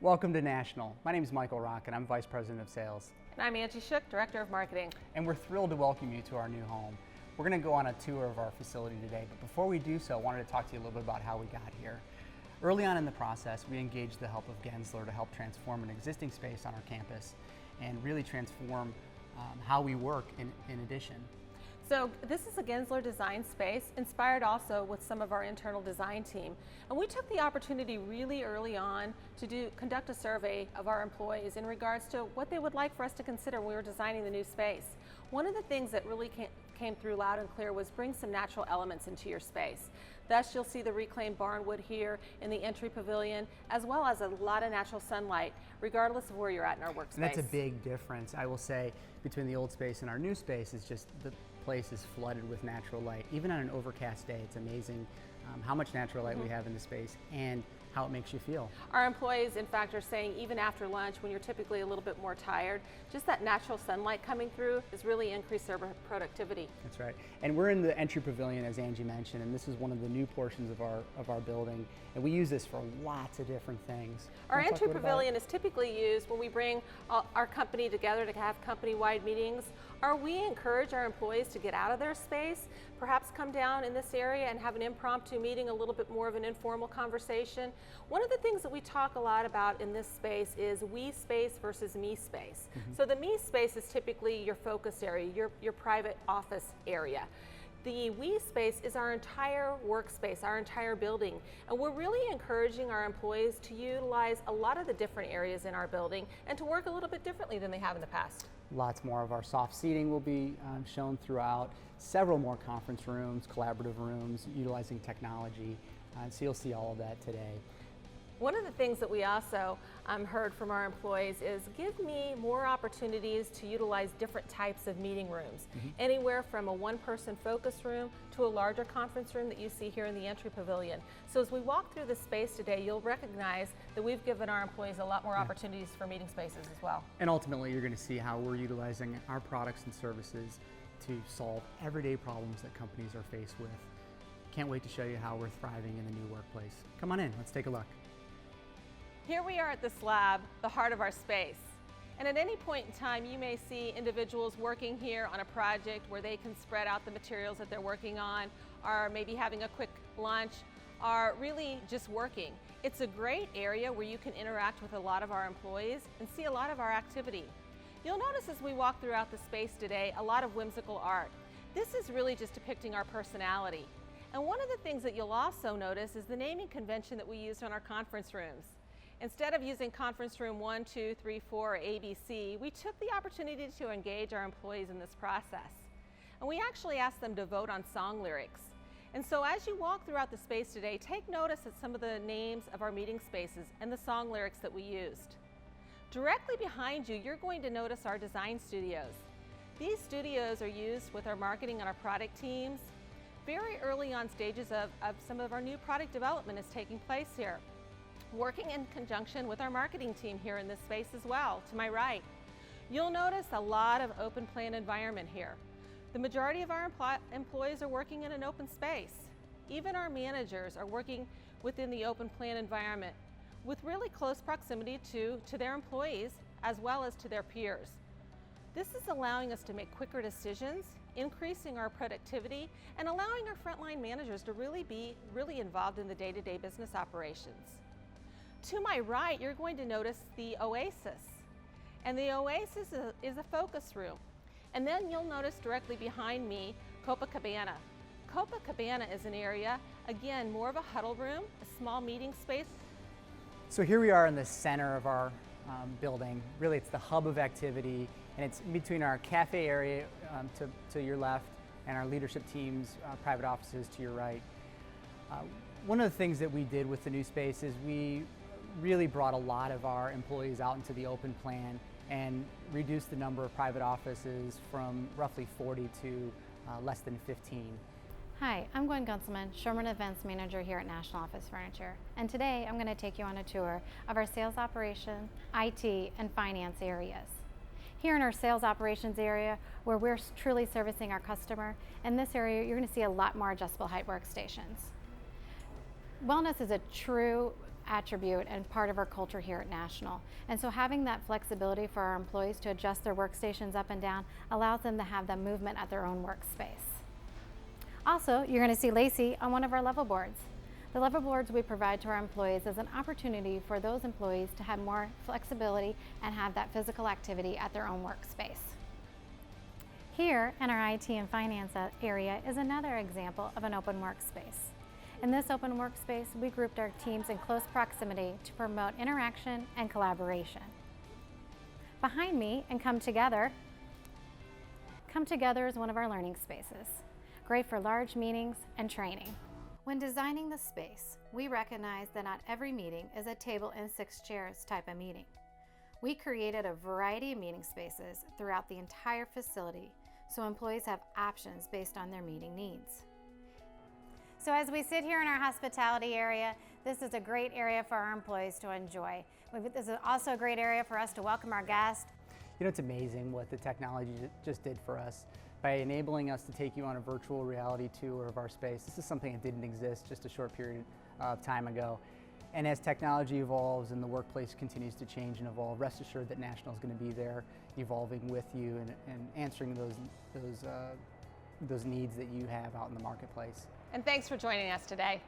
Welcome to National. My name is Michael Rock and I'm Vice President of Sales. And I'm Angie Shook, Director of Marketing. And we're thrilled to welcome you to our new home. We're going to go on a tour of our facility today, but before we do so, I wanted to talk to you a little bit about how we got here. Early on in the process, we engaged the help of Gensler to help transform an existing space on our campus and really transform how we work in addition. So this is a Gensler design space, inspired also with some of our internal design team. And we took the opportunity really early on to conduct a survey of our employees in regards to what they would like for us to consider when we were designing the new space. One of the things that really came through loud and clear was bring some natural elements into your space. Thus you'll see the reclaimed barnwood here in the entry pavilion, as well as a lot of natural sunlight, regardless of where you're at in our workspace. And that's a big difference, I will say, between the old space and our new space. Is just the place is flooded with natural light. Even on an overcast day, it's amazing how much natural light we have in the space and how it makes you feel. Our employees, in fact, are saying even after lunch, when you're typically a little bit more tired, just that natural sunlight coming through has really increased their productivity. That's right. And we're in the entry pavilion, as Angie mentioned, and this is one of the new portions of our building. And we use this for lots of different things. Our entry pavilion is typically used when we bring our company together to have company-wide meetings, or we encourage our employees to get out of their space, perhaps come down in this area and have an impromptu meeting, a little bit more of an informal conversation. One of the things that we talk a lot about in this space is we space versus me space. So the me space is typically your focus area, your private office area. The we space is our entire workspace, our entire building, and we're really encouraging our employees to utilize a lot of the different areas in our building and to work a little bit differently than they have in the past. Lots more of our soft seating will be shown throughout, several more conference rooms, collaborative rooms, utilizing technology, so you'll see all of that today. One of the things that we also heard from our employees is give me more opportunities to utilize different types of meeting rooms. Anywhere from a one-person focus room to a larger conference room that you see here in the entry pavilion. So as we walk through the space today, you'll recognize that we've given our employees a lot more opportunities for meeting spaces as well. And ultimately, you're going to see how we're utilizing our products and services to solve everyday problems that companies are faced with. Can't wait to show you how we're thriving in the new workplace. Come on in, let's take a look. Here we are at this lab, the heart of our space. And at any point in time, you may see individuals working here on a project where they can spread out the materials that they're working on, or maybe having a quick lunch, or really just working. It's a great area where you can interact with a lot of our employees and see a lot of our activity. You'll notice as we walk throughout the space today, a lot of whimsical art. This is really just depicting our personality. And one of the things that you'll also notice is the naming convention that we used on our conference rooms. Instead of using conference room 1, 2, 3, 4, or ABC, we took the opportunity to engage our employees in this process. And we actually asked them to vote on song lyrics. And so as you walk throughout the space today, take notice at some of the names of our meeting spaces and the song lyrics that we used. Directly behind you, you're going to notice our design studios. These studios are used with our marketing and our product teams. Very early on stages of some of our new product development is taking place here. Working in conjunction with our marketing team here in this space as well, to my right. You'll notice a lot of open plan environment here. The majority of our employees are working in an open space. Even our managers are working within the open plan environment with really close proximity to their employees as well as to their peers. This is allowing us to make quicker decisions, increasing our productivity, and allowing our frontline managers to really be involved in the day-to-day business operations. To my right, you're going to notice the Oasis. And the Oasis is a focus room. And then you'll notice directly behind me, Copacabana. Copacabana is an area, again, more of a huddle room, a small meeting space. So here we are in the center of our building. Really, it's the hub of activity, and it's between our cafe area to your left and our leadership team's private offices to your right. One of the things that we did with the new space is we really brought a lot of our employees out into the open plan and reduced the number of private offices from roughly 40 to less than 15. Hi, I'm Gwen Gunselman, Showroom Events Manager here at National Office Furniture. And today I'm going to take you on a tour of our sales operation, IT, and finance areas. Here in our sales operations area, where we're truly servicing our customer, in this area you're going to see a lot more adjustable height workstations. Wellness is a true attribute and part of our culture here at National. And so having that flexibility for our employees to adjust their workstations up and down allows them to have the movement at their own workspace. Also, you're going to see Lacey on one of our level boards. The level boards we provide to our employees is an opportunity for those employees to have more flexibility and have that physical activity at their own workspace. Here in our IT and finance area is another example of an open workspace. In this open workspace, we grouped our teams in close proximity to promote interaction and collaboration. Behind me and Come Together is one of our learning spaces, great for large meetings and training. When designing the space, we recognize that not every meeting is a table and 6 chairs type of meeting. We created a variety of meeting spaces throughout the entire facility so employees have options based on their meeting needs. So as we sit here in our hospitality area, this is a great area for our employees to enjoy. This is also a great area for us to welcome our guests. You know, it's amazing what the technology just did for us by enabling us to take you on a virtual reality tour of our space. This is something that didn't exist just a short period of time ago. And as technology evolves and the workplace continues to change and evolve, rest assured that National is going to be there evolving with you and answering those needs that you have out in the marketplace. And thanks for joining us today.